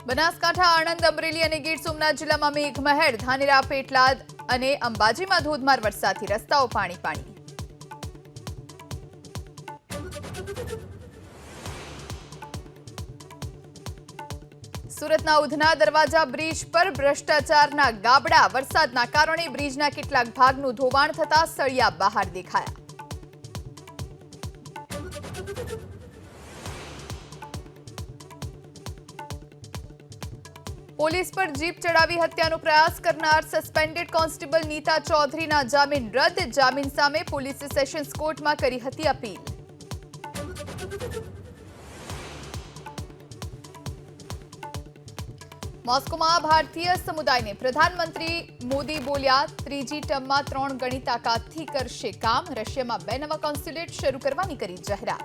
બનાસકાંઠા, આણંદ, અમરેલી અને ગીર સોમનાથ જિલ્લામાં મેઘમહેર. ધાનેરા, પેટલાદ અને અંબાજીમાં ધોધમાર વરસાદથી રસ્તાઓ પાણી. સુરતના ઉધના દરવાજા બ્રિજ પર ભ્રષ્ટાચારના ગાબડા. વરસાદના કારણે બ્રિજના કેટલાક ભાગનું ધોવાણ થતા સળિયા બહાર દેખાયા. પોલીસ પર જીપ ચડાવી હત્યાનો પ્રયાસ કરનાર સસ્પેન્ડેડ કોન્સ્ટેબલ નીતા ચૌધરીના જામીન રદ. જામીન સામે પોલીસે સેશન્સ કોર્ટમાં કરી હતી અપીલ. મોસ્કોમાં ભારતીય સમુદાયને પ્રધાનમંત્રી મોદી બોલ્યા, ત્રીજી ટર્મમાં 3 ગણી તાકાતથી કરશે કામ. રશિયામાં 2 નવા કોન્સ્યુલેટ શરૂ કરવાની કરી જાહેરાત.